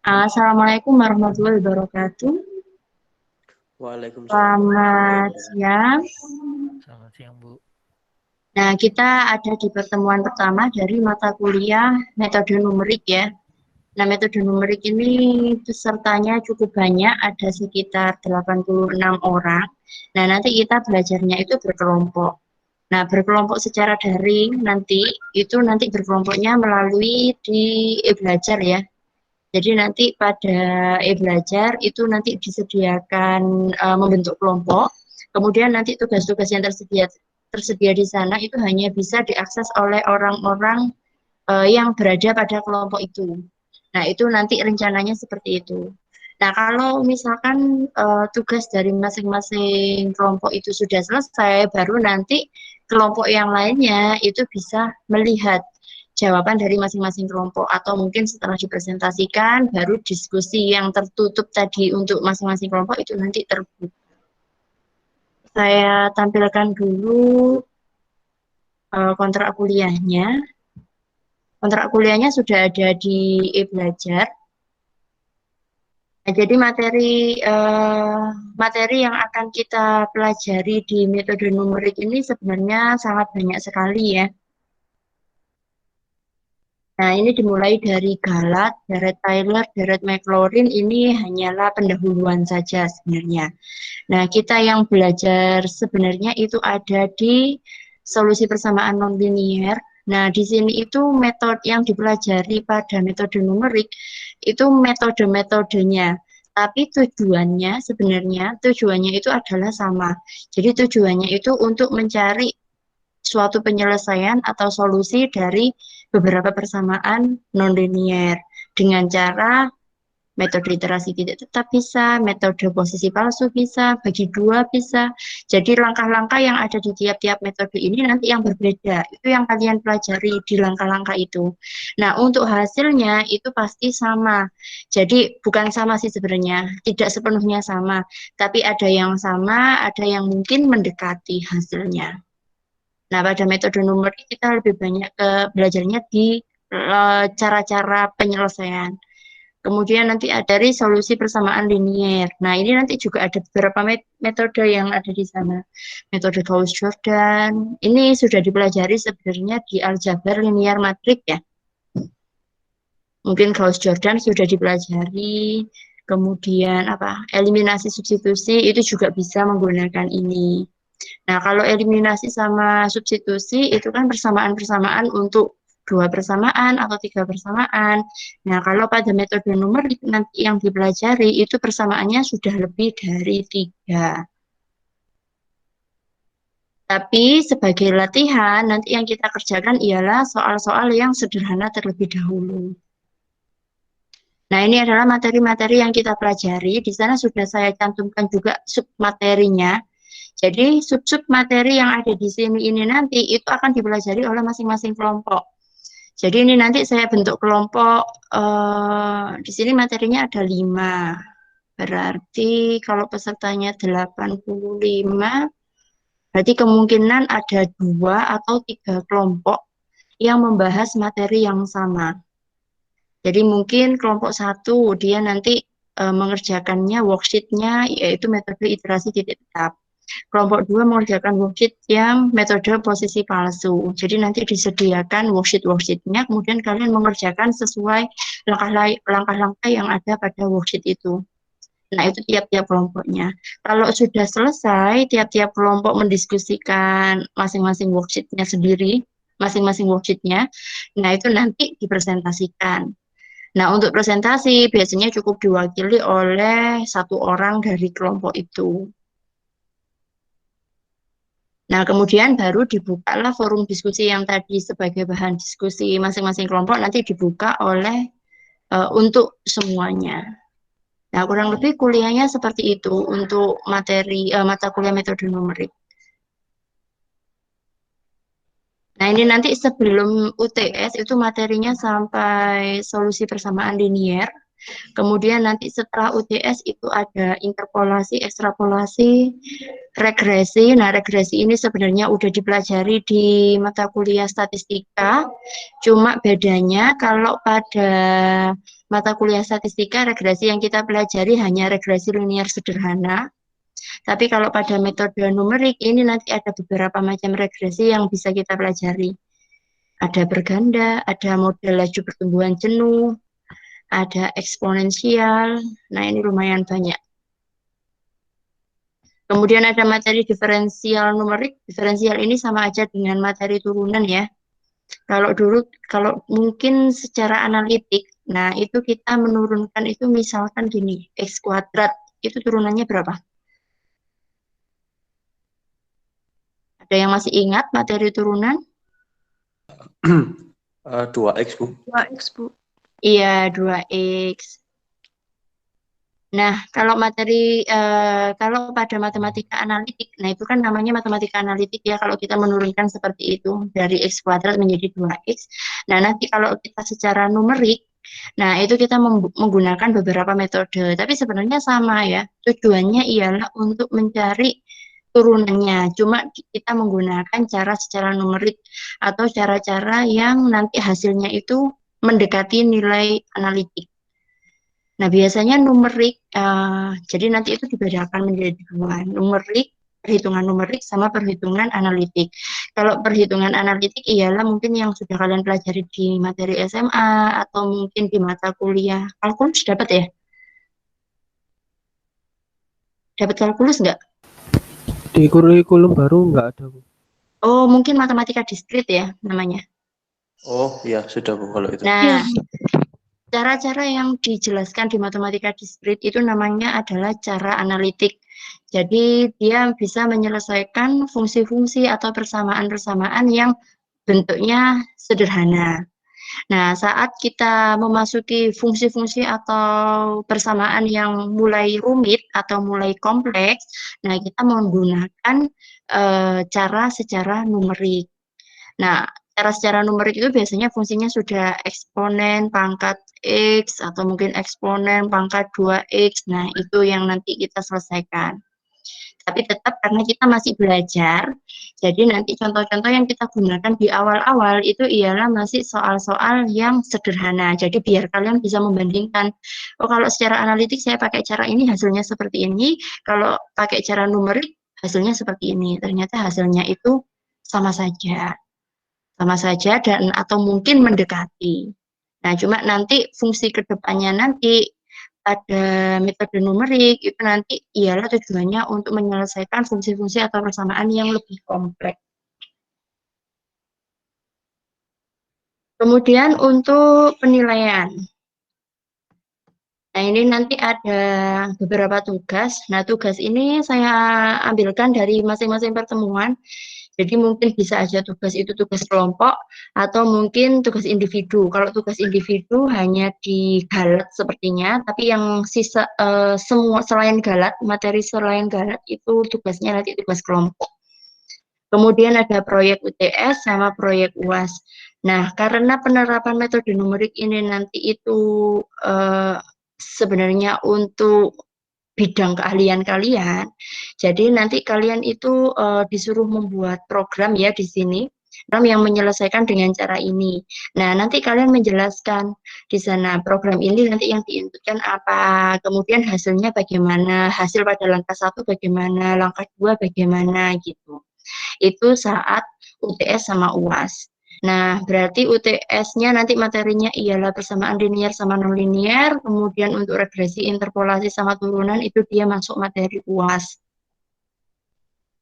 Assalamualaikum warahmatullahi wabarakatuh. Waalaikumsalam warahmatullahi Selamat wabarakatuh. siang. Selamat siang, Bu. Nah, kita ada di pertemuan pertama dari mata kuliah metode numerik ya. Nah, metode numerik ini pesertanya cukup banyak, ada sekitar 86 orang. Nah, nanti kita belajarnya itu berkelompok. Nah, berkelompok secara daring nanti berkelompoknya melalui di e-belajar ya. Jadi nanti pada e-belajar itu nanti disediakan membentuk kelompok. Kemudian nanti tugas-tugas yang tersedia di sana itu hanya bisa diakses oleh orang-orang yang berada pada kelompok itu. Nah, itu nanti rencananya seperti itu. Nah, kalau misalkan tugas dari masing-masing kelompok itu sudah selesai, baru nanti kelompok yang lainnya itu bisa melihat jawaban dari masing-masing kelompok, atau mungkin setelah dipresentasikan baru diskusi yang tertutup tadi untuk masing-masing kelompok itu nanti terbuka. Saya tampilkan dulu kontrak kuliahnya. Kontrak kuliahnya sudah ada di e-belajar. Nah, jadi materi yang akan kita pelajari di metode numerik ini sebenarnya sangat banyak sekali ya. Nah, ini dimulai dari Galat, Garrett Tyler, Garrett McLaurin, ini hanyalah pendahuluan saja sebenarnya. Nah, kita yang belajar sebenarnya itu ada di solusi persamaan nonlinier. Nah, di sini itu metode yang dipelajari pada metode numerik, itu metode-metodenya. Tapi tujuannya itu adalah sama. Jadi tujuannya itu untuk mencari suatu penyelesaian atau solusi dari beberapa persamaan nonlinier dengan cara metode iterasi tidak tetap bisa, metode posisi palsu bisa, bagi dua bisa. Jadi langkah-langkah yang ada di tiap-tiap metode ini nanti yang berbeda. Itu yang kalian pelajari di langkah-langkah itu. Nah, untuk hasilnya itu pasti sama. Jadi bukan sama sih sebenarnya, tidak sepenuhnya sama. Tapi ada yang sama, ada yang mungkin mendekati hasilnya. Nah, pada metode numerik kita lebih banyak ke belajarnya di cara-cara penyelesaian. Kemudian nanti ada dari solusi persamaan linier. Nah, ini nanti juga ada beberapa metode yang ada di sana. Metode Gauss-Jordan. Ini sudah dipelajari sebenarnya di aljabar linear matrik ya. Mungkin Gauss-Jordan sudah dipelajari. Kemudian eliminasi substitusi itu juga bisa menggunakan ini. Nah, kalau eliminasi sama substitusi itu kan persamaan-persamaan untuk dua persamaan atau tiga persamaan. Nah, kalau pada metode numerik nanti yang dipelajari itu persamaannya sudah lebih dari tiga. Tapi sebagai latihan, nanti yang kita kerjakan ialah soal-soal yang sederhana terlebih dahulu. Nah, ini adalah materi-materi yang kita pelajari. Di sana sudah saya cantumkan juga submaterinya. Jadi sub-sub materi yang ada di sini ini nanti itu akan dipelajari oleh masing-masing kelompok. Jadi ini nanti saya bentuk kelompok, di sini materinya ada 5. Berarti kalau pesertanya 85, berarti kemungkinan ada 2 atau 3 kelompok yang membahas materi yang sama. Jadi mungkin kelompok 1 dia nanti mengerjakannya worksheet-nya yaitu metode iterasi titik tetap. Kelompok 2 mengerjakan worksheet yang metode posisi palsu. Jadi nanti disediakan worksheet-worksheetnya, kemudian kalian mengerjakan sesuai langkah-langkah yang ada pada worksheet itu. Nah, itu tiap-tiap kelompoknya. Kalau sudah selesai, tiap-tiap kelompok mendiskusikan masing-masing worksheet-nya sendiri, masing-masing worksheet-nya, nah itu nanti dipresentasikan. Nah, untuk presentasi biasanya cukup diwakili oleh 1 orang dari kelompok itu. Nah, kemudian baru dibukalah forum diskusi yang tadi sebagai bahan diskusi masing-masing kelompok nanti dibuka oleh untuk semuanya. Nah, kurang lebih kuliahnya seperti itu untuk materi mata kuliah metode numerik. Nah, ini nanti sebelum UTS itu materinya sampai solusi persamaan linier. Kemudian nanti setelah UTS itu ada interpolasi, ekstrapolasi, regresi. Nah, regresi ini sebenarnya udah dipelajari di mata kuliah statistika. Cuma bedanya kalau pada mata kuliah statistika, regresi yang kita pelajari hanya regresi linear sederhana. Tapi kalau pada metode numerik, ini nanti ada beberapa macam regresi yang bisa kita pelajari. Ada berganda, ada model laju pertumbuhan jenuh, ada eksponensial. Nah, ini lumayan banyak. Kemudian ada materi diferensial numerik. Diferensial ini sama aja dengan materi turunan ya. Kalau mungkin secara analitik, nah itu kita menurunkan itu misalkan gini, X kuadrat, itu turunannya berapa? Ada yang masih ingat materi turunan? 2X, Bu. 2X, Bu. Iya, 2X. Nah, kalau pada matematika analitik, nah itu kan namanya matematika analitik ya, kalau kita menurunkan seperti itu, dari X kuadrat menjadi 2X. Nah, nanti kalau kita secara numerik, nah itu kita menggunakan beberapa metode, tapi sebenarnya sama ya, tujuannya ialah untuk mencari turunannya, cuma kita menggunakan cara secara numerik atau cara-cara yang nanti hasilnya itu mendekati nilai analitik. Nah, biasanya numerik, jadi nanti itu dibedakan menjadi dua, perhitungan numerik sama perhitungan analitik. Kalau perhitungan analitik ialah mungkin yang sudah kalian pelajari di materi SMA atau mungkin di mata kuliah kalkulus dapat ya? Dapat kalkulus nggak? Di kurikulum baru nggak ada, Bu. Oh, mungkin matematika diskrit ya namanya. Oh, iya, sudah, Bu, kalau itu. Nah, cara-cara yang dijelaskan di matematika diskrit itu namanya adalah cara analitik. Jadi dia bisa menyelesaikan fungsi-fungsi atau persamaan-persamaan yang bentuknya sederhana. Nah, saat kita memasuki fungsi-fungsi atau persamaan yang mulai rumit atau mulai kompleks, nah kita menggunakan cara secara numerik. Nah, cara secara numerik itu biasanya fungsinya sudah eksponen pangkat X atau mungkin eksponen pangkat 2X. Nah, itu yang nanti kita selesaikan. Tapi tetap karena kita masih belajar, jadi nanti contoh-contoh yang kita gunakan di awal-awal itu ialah masih soal-soal yang sederhana. Jadi biar kalian bisa membandingkan, oh kalau secara analitik saya pakai cara ini hasilnya seperti ini, kalau pakai cara numerik hasilnya seperti ini. Ternyata hasilnya itu sama saja dan atau mungkin mendekati. Nah, cuma nanti fungsi kedepannya nanti pada metode numerik itu nanti ialah tujuannya untuk menyelesaikan fungsi-fungsi atau persamaan yang lebih kompleks. Kemudian untuk penilaian. Nah, ini nanti ada beberapa tugas. Nah, tugas ini saya ambilkan dari masing-masing pertemuan. Jadi mungkin bisa aja tugas itu tugas kelompok atau mungkin tugas individu. Kalau tugas individu hanya di Galat sepertinya, tapi yang sisa semua selain Galat, materi selain Galat itu tugasnya nanti tugas kelompok. Kemudian ada proyek UTS sama proyek UAS. Nah, karena penerapan metode numerik ini nanti itu sebenarnya untuk bidang keahlian kalian. Jadi nanti kalian itu disuruh membuat program ya di sini, program yang menyelesaikan dengan cara ini. Nah, nanti kalian menjelaskan di sana program ini nanti yang diinputkan apa, kemudian hasilnya bagaimana, hasil pada langkah 1 bagaimana, langkah 2 bagaimana gitu. Itu saat UTS sama UAS. Nah, berarti UTS-nya nanti materinya ialah persamaan linear sama non-linear, kemudian untuk regresi, interpolasi, sama turunan itu dia masuk materi UAS.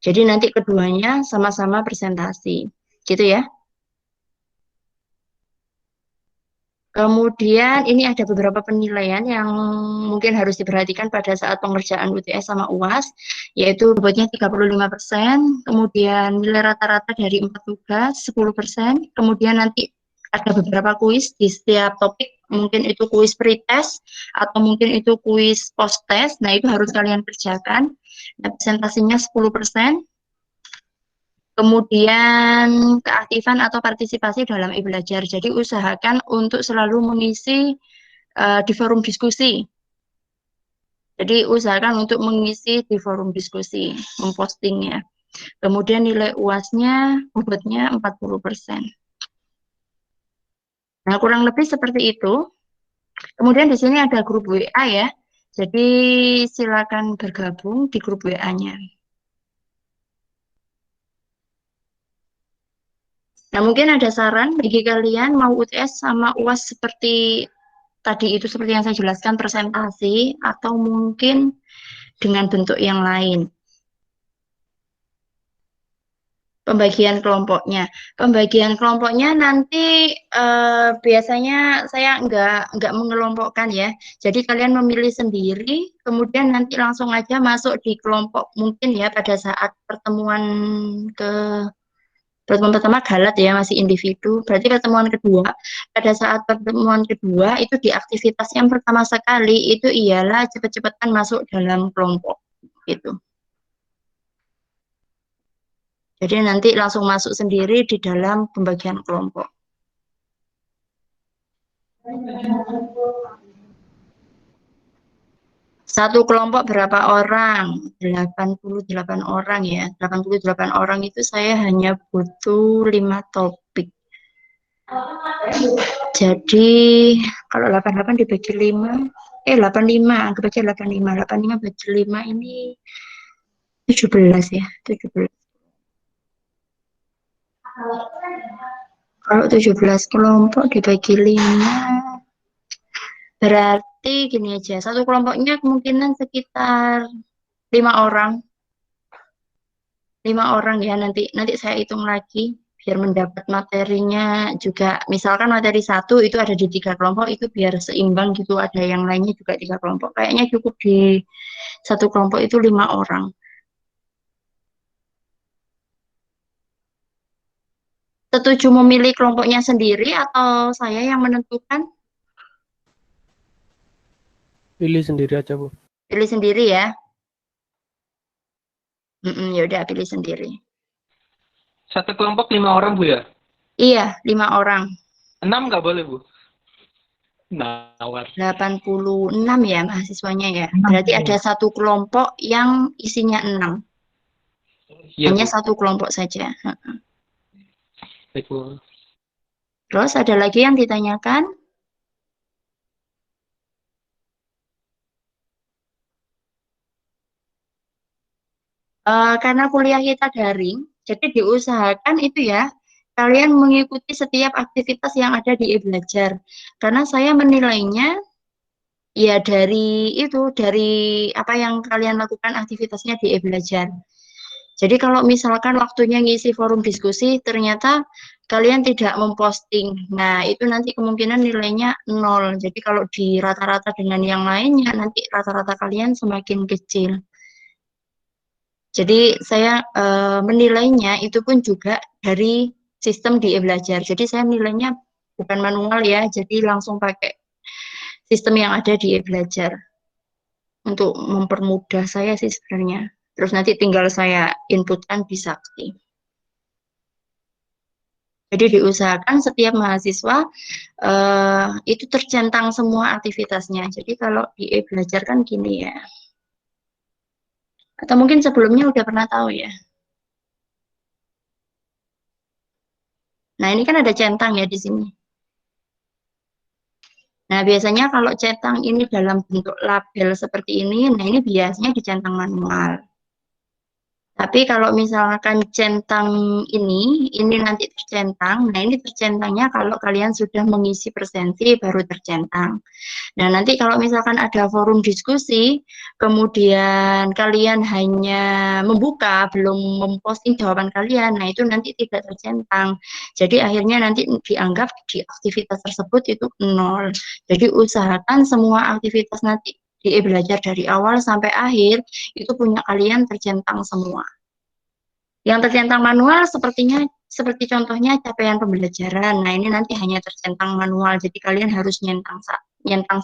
Jadi nanti keduanya sama-sama presentasi, gitu ya. Kemudian ini ada beberapa penilaian yang mungkin harus diperhatikan pada saat pengerjaan UTS sama UAS, yaitu bobotnya 35%, kemudian nilai rata-rata dari 4 tugas 10%, kemudian nanti ada beberapa kuis di setiap topik, mungkin itu kuis pre-test atau mungkin itu kuis post-test, nah itu harus kalian kerjakan. Nah, presentasinya 10%. Kemudian keaktifan atau partisipasi dalam e-belajar. Jadi usahakan untuk selalu mengisi di forum diskusi. Jadi usahakan untuk mengisi di forum diskusi, mempostingnya. Kemudian nilai UAS-nya bobotnya 40%. Nah, kurang lebih seperti itu. Kemudian di sini ada grup WA ya. Jadi silakan bergabung di grup WA-nya. Nah, mungkin ada saran bagi kalian mau UTS sama UAS seperti tadi itu, seperti yang saya jelaskan, presentasi, atau mungkin dengan bentuk yang lain. Pembagian kelompoknya. Pembagian kelompoknya nanti biasanya saya nggak mengelompokkan ya. Jadi kalian memilih sendiri, kemudian nanti langsung aja masuk di kelompok mungkin ya pada saat pertemuan ke pertemuan pertama galat ya, masih individu. Berarti pertemuan kedua, pada saat pertemuan kedua itu di aktivitas yang pertama sekali itu ialah cepet-cepetan masuk dalam kelompok gitu. Jadi nanti langsung masuk sendiri di dalam pembagian kelompok. Satu kelompok berapa orang? 88 orang ya. 88 orang itu saya hanya butuh 5 topik. Jadi kalau 88 dibagi 5, 85, anggap aja 85. 85 bagi 5 ini 17 ya, 17. Kalau 17 kelompok dibagi 5, berarti gini aja, satu kelompoknya kemungkinan sekitar 5 orang. 5 orang ya, nanti saya hitung lagi biar mendapat materinya juga. Misalkan materi 1 itu ada di 3 kelompok, itu biar seimbang gitu, ada yang lainnya juga 3 kelompok. Kayaknya cukup di satu kelompok itu 5 orang. Setuju memilih kelompoknya sendiri atau saya yang menentukan? Pilih sendiri aja, Bu. Pilih sendiri ya. Ya udah pilih sendiri. Satu kelompok 5 orang, Bu ya? Iya, 5 orang. 6 nggak boleh, Bu? Nawar. 86 ya mahasiswanya ya. Berarti ada satu kelompok yang isinya 6. Iya, Hanya Bu. satu kelompok saja. Baik, Bu. Terus ada lagi yang ditanyakan? Karena kuliah kita daring, jadi diusahakan itu ya, kalian mengikuti setiap aktivitas yang ada di e-belajar. Karena saya menilainya ya dari apa yang kalian lakukan aktivitasnya di e-belajar. Jadi kalau misalkan waktunya ngisi forum diskusi, ternyata kalian tidak memposting. Nah, itu nanti kemungkinan nilainya 0. Jadi kalau di rata-rata dengan yang lainnya, nanti rata-rata kalian semakin kecil. Jadi saya menilainya itu pun juga dari sistem di e-belajar. Jadi saya nilainya bukan manual ya, jadi langsung pakai sistem yang ada di e-belajar untuk mempermudah saya sih sebenarnya. Terus nanti tinggal saya inputkan di Sakti. Jadi diusahakan setiap mahasiswa itu tercentang semua aktivitasnya. Jadi kalau di e-belajar kan gini ya. Atau mungkin sebelumnya udah pernah tahu ya. Nah, ini kan ada centang ya di sini. Nah, biasanya kalau centang ini dalam bentuk label seperti ini, nah ini biasanya dicentang manual. Tapi kalau misalkan centang ini nanti tercentang, nah ini tercentangnya kalau kalian sudah mengisi presensi baru tercentang. Nah, nanti kalau misalkan ada forum diskusi, kemudian kalian hanya membuka, belum memposting jawaban kalian, nah itu nanti tidak tercentang. Jadi akhirnya nanti dianggap di aktivitas tersebut itu 0. Jadi usahakan semua aktivitas nanti di e-belajar dari awal sampai akhir, itu punya kalian tercentang semua. Yang tercentang manual seperti contohnya capaian pembelajaran. Nah, ini nanti hanya tercentang manual, jadi kalian harus nyentang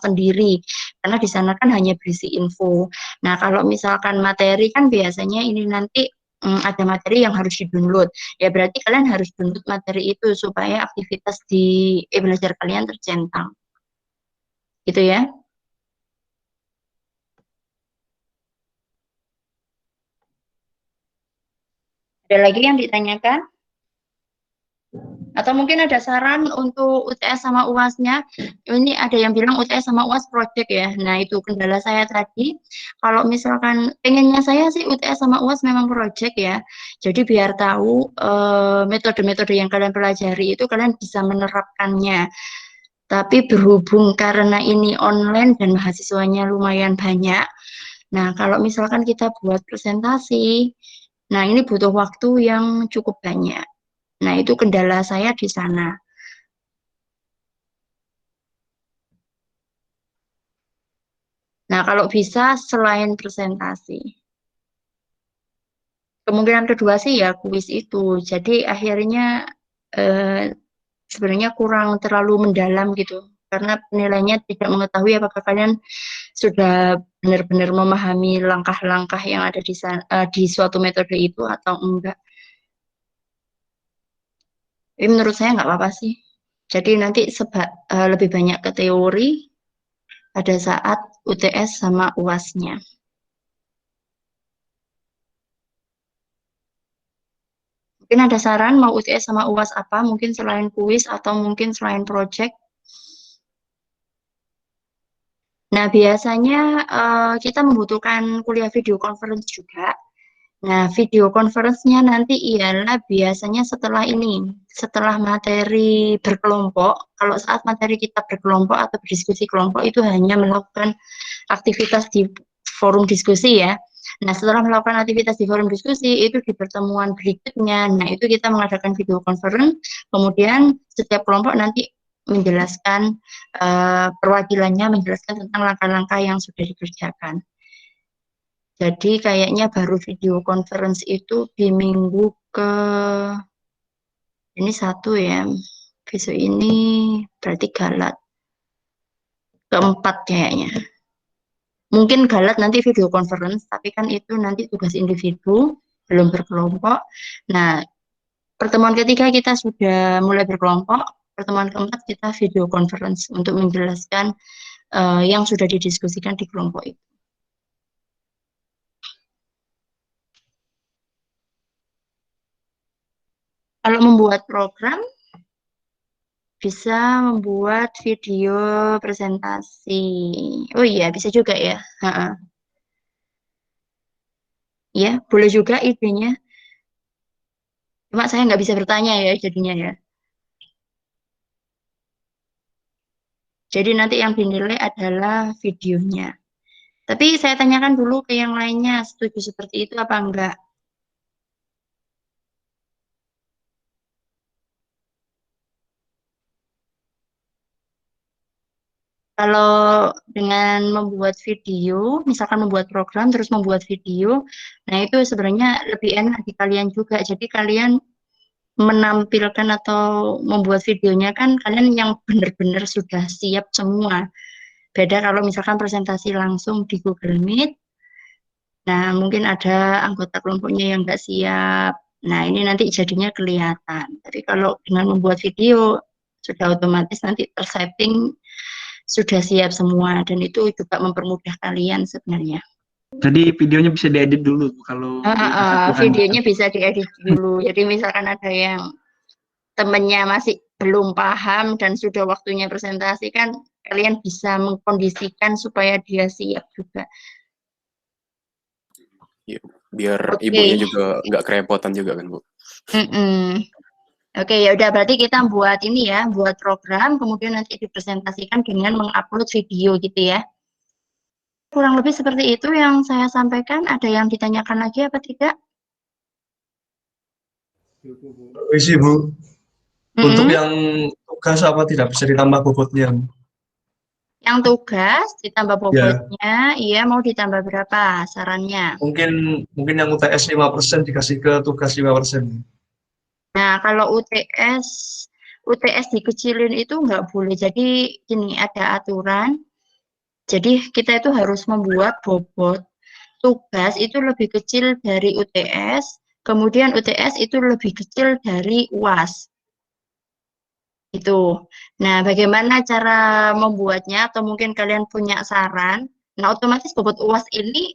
sendiri, karena di sana kan hanya berisi info. Nah, kalau misalkan materi kan biasanya ini nanti ada materi yang harus di-download. Ya berarti kalian harus download materi itu supaya aktivitas di e-belajar kalian tercentang. Gitu ya. Ada lagi yang ditanyakan? Atau mungkin ada saran untuk UTS sama UASnya. Ini ada yang bilang UTS sama UAS project ya. Nah, itu kendala saya tadi. Kalau misalkan pengennya saya sih UTS sama UAS memang project ya. Jadi biar tahu metode-metode yang kalian pelajari itu kalian bisa menerapkannya. Tapi berhubung karena ini online dan mahasiswanya lumayan banyak. Nah, kalau misalkan kita buat presentasi, nah ini butuh waktu yang cukup banyak. Nah, itu kendala saya di sana. Nah, kalau bisa selain presentasi. Kemungkinan kedua sih ya kuis itu. Jadi akhirnya sebenarnya kurang terlalu mendalam gitu. Karena penilainya tidak mengetahui apakah kalian sudah benar-benar memahami langkah-langkah yang ada di suatu metode itu atau enggak. Tapi menurut saya nggak apa-apa sih. Jadi nanti lebih banyak ke teori pada saat UTS sama UASnya. Mungkin ada saran mau UTS sama UAS apa? Mungkin selain kuis atau mungkin selain project. Nah, biasanya kita membutuhkan kuliah video conference juga. Nah, video conference-nya nanti ialah biasanya setelah ini, setelah materi berkelompok. Kalau saat materi kita berkelompok atau berdiskusi kelompok itu hanya melakukan aktivitas di forum diskusi ya. Nah, setelah melakukan aktivitas di forum diskusi, itu di pertemuan berikutnya. Nah, itu kita mengadakan video conference, kemudian setiap kelompok nanti menjelaskan perwakilannya, menjelaskan tentang langkah-langkah yang sudah dikerjakan. Jadi kayaknya baru video conference itu di minggu ini 1 ya, besok ini berarti Galat, keempat kayaknya. Mungkin Galat nanti video conference, tapi kan itu nanti tugas individu, belum berkelompok. Nah, pertemuan ketiga kita sudah mulai berkelompok, pertemuan keempat kita video conference untuk menjelaskan yang sudah didiskusikan di kelompok itu. Kalau membuat program, bisa membuat video presentasi. Oh iya, bisa juga ya. Ya, boleh juga idenya. Cuma saya nggak bisa bertanya ya jadinya ya. Jadi nanti yang dinilai adalah videonya. Tapi saya tanyakan dulu ke yang lainnya, setuju seperti itu apa enggak? Kalau dengan membuat video, misalkan membuat program terus membuat video, nah itu sebenarnya lebih enak di kalian juga. Jadi kalian menampilkan atau membuat videonya kan kalian yang benar-benar sudah siap semua. Beda kalau misalkan presentasi langsung di Google Meet, nah mungkin ada anggota kelompoknya yang nggak siap. Nah ini nanti jadinya kelihatan. Tapi kalau dengan membuat video, sudah otomatis nanti tersetting sudah siap semua dan itu juga mempermudah kalian sebenarnya. Jadi videonya bisa diedit dulu kalau videonya bisa diedit dulu. Jadi misalkan ada yang temennya masih belum paham dan sudah waktunya presentasi kan kalian bisa mengkondisikan supaya dia siap juga. Biar ibunya juga nggak kerepotan juga kan, Bu. Oke, ya udah berarti kita buat ini ya, buat program, kemudian nanti dipresentasikan dengan mengupload video gitu ya. Kurang lebih seperti itu yang saya sampaikan. Ada yang ditanyakan lagi apa tidak? Isi Bu, untuk yang tugas apa tidak bisa ditambah bobotnya? Yang tugas ditambah bobotnya, iya mau ditambah berapa sarannya? Mungkin yang UTS 5% dikasih ke tugas 5%. Nah, kalau UTS dikecilin itu nggak boleh. Jadi gini, ada aturan. Jadi kita itu harus membuat bobot tugas itu lebih kecil dari UTS, kemudian UTS itu lebih kecil dari UAS. Itu. Nah, bagaimana cara membuatnya atau mungkin kalian punya saran? Nah, otomatis bobot UAS ini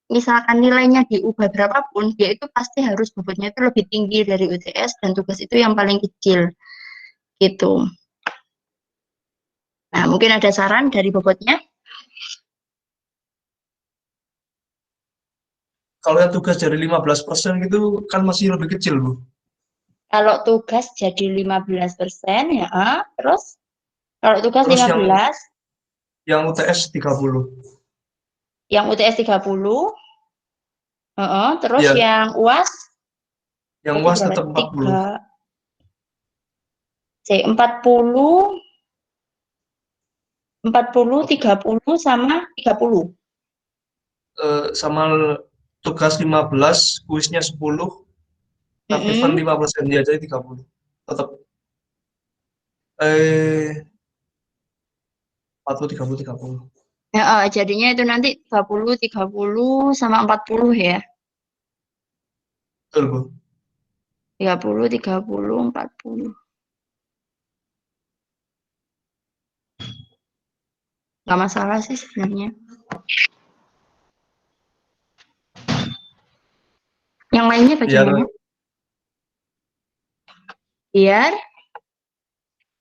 misalkan nilainya diubah berapapun, dia itu pasti harus bobotnya itu lebih tinggi dari UTS dan tugas itu yang paling kecil. Gitu. Nah, mungkin ada saran dari bobotnya? Kalau yang tugas dari 15% gitu kan masih lebih kecil, Bu. Kalau tugas jadi 15% ya, terus kalau tugas Terus 15, yang UTS 30. yang UTS 30, terus Iya, yang UAS yang berarti UAS berapa? tetap 40. 40, 30 sama 30. Sama tugas 15, kuisnya 10, aktifan Mm-mm. 5%, ya jadi 30. Tetap eh 40, 30, 30. Ya, jadinya itu nanti 30, 30 sama 40 ya. Betul, Bu. 30, 30, 40. Nggak masalah sih sebenarnya. Yang lainnya Biar bagaimana? Biar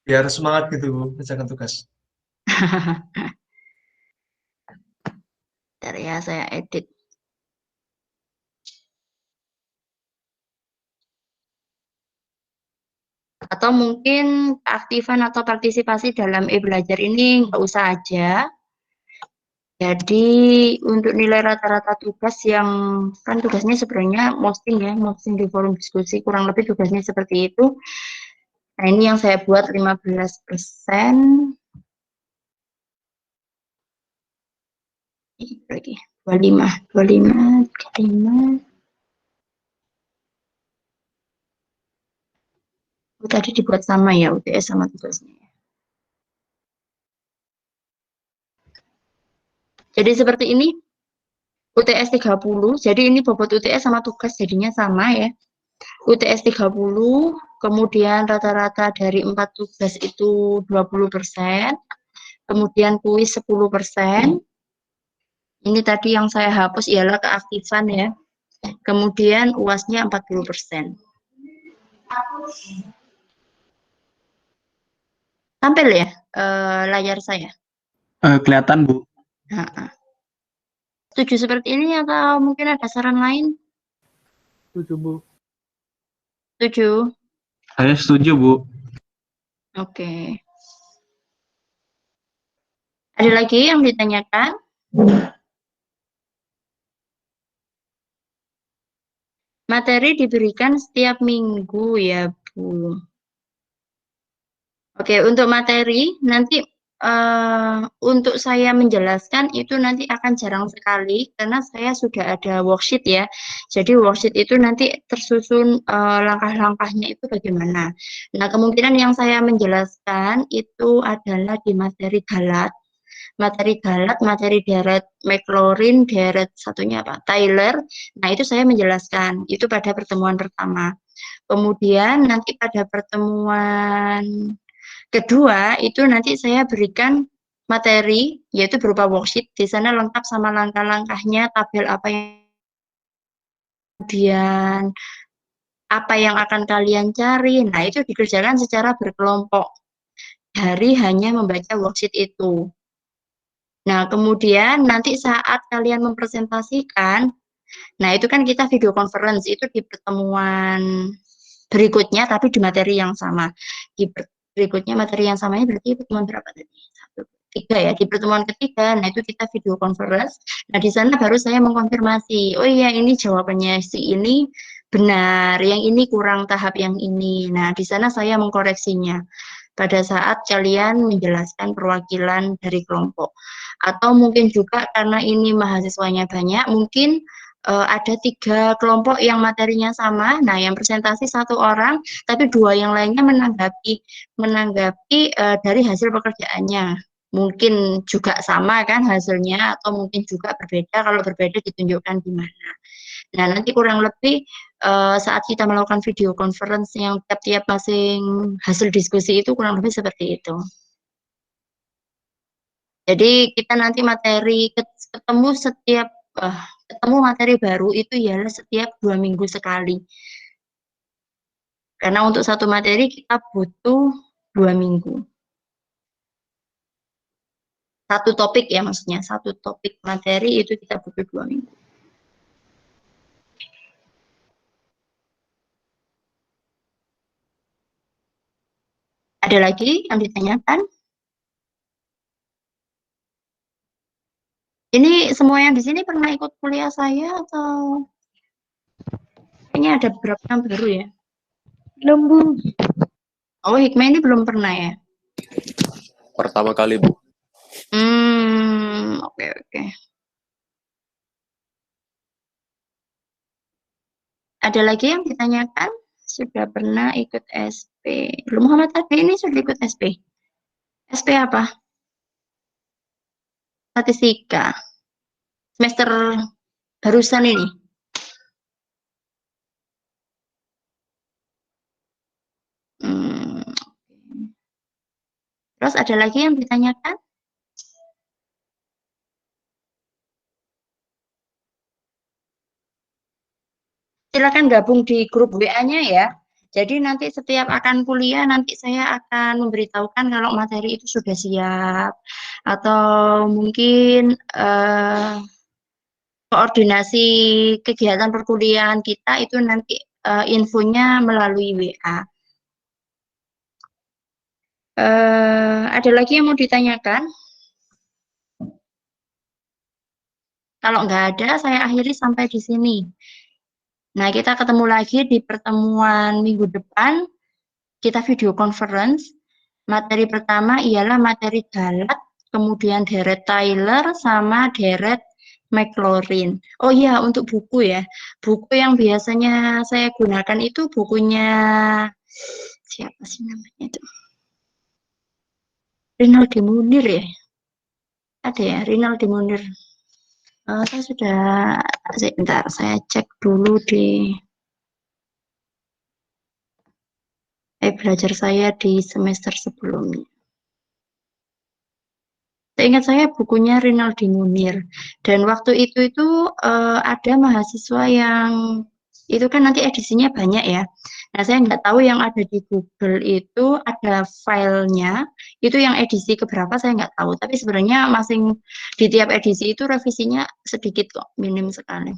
biar semangat gitu, Bu, kerjakan tugas. Bentar ya, saya edit. Atau mungkin keaktifan atau partisipasi dalam e-belajar ini nggak usah aja. Jadi untuk nilai rata-rata tugas yang kan tugasnya sebenarnya posting di forum diskusi kurang lebih tugasnya seperti itu. Nah ini yang saya buat 15%. Lagi 25, 35. Tadi dibuat sama ya UTS sama tugasnya. Jadi seperti ini. UTS 30, jadi ini bobot UTS sama tugas jadinya sama ya. UTS 30, kemudian rata-rata dari 4 tugas itu 20%, kemudian kuis 10%. Ini tadi yang saya hapus ialah keaktifan ya. Kemudian UASnya 40%. Tampil ya layar saya. Kelihatan, Bu. Nah, setuju seperti ini atau mungkin ada saran lain? Setuju, Bu. Setuju? Saya setuju, Bu. Oke. Ada lagi yang ditanyakan? Materi diberikan setiap minggu ya, Bu. Oke, untuk materi nanti untuk saya menjelaskan itu nanti akan jarang sekali karena saya sudah ada worksheet ya. Jadi worksheet itu nanti tersusun langkah-langkahnya itu bagaimana. Nah, kemungkinan yang saya menjelaskan itu adalah di materi galat, materi deret McLaurin, deret satunya apa? Tyler. Nah, itu saya menjelaskan itu pada pertemuan pertama. Kemudian nanti pada pertemuan kedua, itu nanti saya berikan materi, yaitu berupa worksheet. Di sana lengkap sama langkah-langkahnya, tabel apa yang kemudian apa yang akan kalian cari. Nah, itu dikerjakan secara berkelompok dari hanya membaca worksheet itu. Nah, kemudian nanti saat kalian mempresentasikan, nah itu kan kita video conference, itu di pertemuan berikutnya, tapi di materi yang sama. Di berikutnya materi yang samanya berarti pertemuan berapa tadi? 1, 3 ya, di pertemuan ketiga, nah itu kita video conference. Nah, di sana baru saya mengkonfirmasi, oh iya ini jawabannya si ini benar, yang ini kurang tahap yang ini. Nah, di sana saya mengkoreksinya pada saat kalian menjelaskan perwakilan dari kelompok. Atau mungkin juga karena ini mahasiswanya banyak, mungkin ada 3 kelompok yang materinya sama. Nah, yang presentasi 1 orang, tapi 2 yang lainnya menanggapi dari hasil pekerjaannya. Mungkin juga sama kan hasilnya, atau mungkin juga berbeda. Kalau berbeda ditunjukkan di mana. Nah, nanti kurang lebih saat kita melakukan video conference yang tiap-tiap masing hasil diskusi itu kurang lebih seperti itu. Jadi kita nanti ketemu materi baru itu ialah setiap 2 minggu sekali. Karena untuk satu materi kita butuh 2 minggu. Satu topik ya maksudnya, satu topik materi itu kita butuh 2 minggu. Ada lagi yang ditanyakan? Ini semua yang di sini pernah ikut kuliah saya atau ini ada beberapa yang baru ya? Belum, Bu. Oh, Hikmah ini belum pernah ya? Pertama kali, Bu. Oke. Ada lagi yang ditanyakan? Sudah pernah ikut SP. Lu Muhammad Abi ini sudah ikut SP. SP apa? Statistika. Semester barusan ini. Terus ada lagi yang ditanyakan? Silakan gabung di grup WA-nya ya. Jadi nanti setiap akan kuliah nanti saya akan memberitahukan kalau materi itu sudah siap atau mungkin koordinasi kegiatan perkuliahan kita itu nanti infonya melalui WA. Ada lagi yang mau ditanyakan? Kalau nggak ada, saya akhiri sampai di sini. Nah, kita ketemu lagi di pertemuan minggu depan. Kita video conference. Materi pertama ialah materi Galat, kemudian deret Tyler, sama deret McLaurin. Oh iya, untuk buku ya. Buku yang biasanya saya gunakan itu bukunya, siapa sih namanya itu? Rinaldi Munir ya? Ada ya, Rinaldi Munir. Saya sudah, sebentar, saya cek dulu di belajar saya di semester sebelumnya. Seingat saya bukunya Rinaldi Munir. Dan waktu itu ada mahasiswa yang, itu kan nanti edisinya banyak ya. Nah, saya nggak tahu yang ada di Google itu ada filenya, itu yang edisi keberapa saya nggak tahu. Tapi sebenarnya masing di tiap edisi itu revisinya sedikit kok, minim sekali.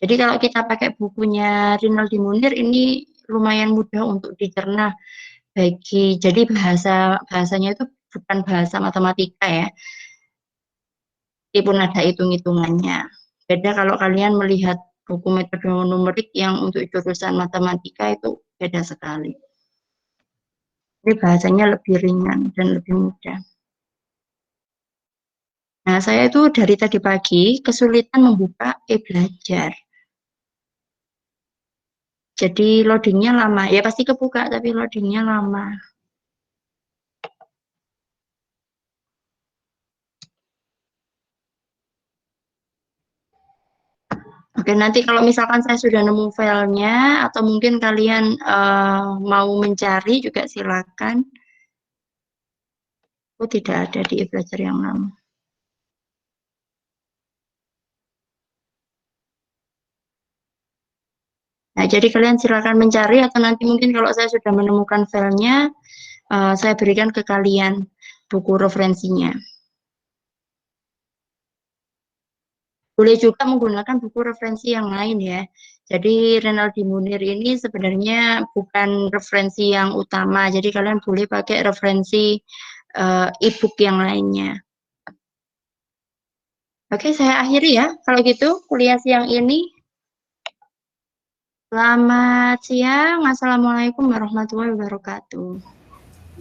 Jadi kalau kita pakai bukunya Rinaldi Munir ini lumayan mudah untuk dicerna jadi bahasanya itu bukan bahasa matematika ya. Meskipun ada hitung-hitungannya. Beda kalau kalian melihat buku metode numerik yang untuk jurusan matematika itu beda sekali. Jadi bahasanya lebih ringan dan lebih mudah. Nah, saya itu dari tadi pagi kesulitan membuka e-belajar. Jadi loadingnya lama. Ya pasti kebuka, tapi loadingnya lama. Oke, nanti kalau misalkan saya sudah nemu filenya, atau mungkin kalian mau mencari juga silakan. Oh, tidak ada di e-belajar yang lama. Nah, jadi kalian silakan mencari, atau nanti mungkin kalau saya sudah menemukan filenya, saya berikan ke kalian buku referensinya. Boleh juga menggunakan buku referensi yang lain ya. Jadi Rinaldi Munir ini sebenarnya bukan referensi yang utama. Jadi kalian boleh pakai referensi e-book yang lainnya. Oke, saya akhiri ya. Kalau gitu kuliah siang ini. Selamat siang. Assalamualaikum warahmatullahi wabarakatuh.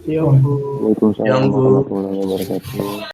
Siap, Bu. Waalaikumsalam Yang, Bu. warahmatullahi wabarakatuh.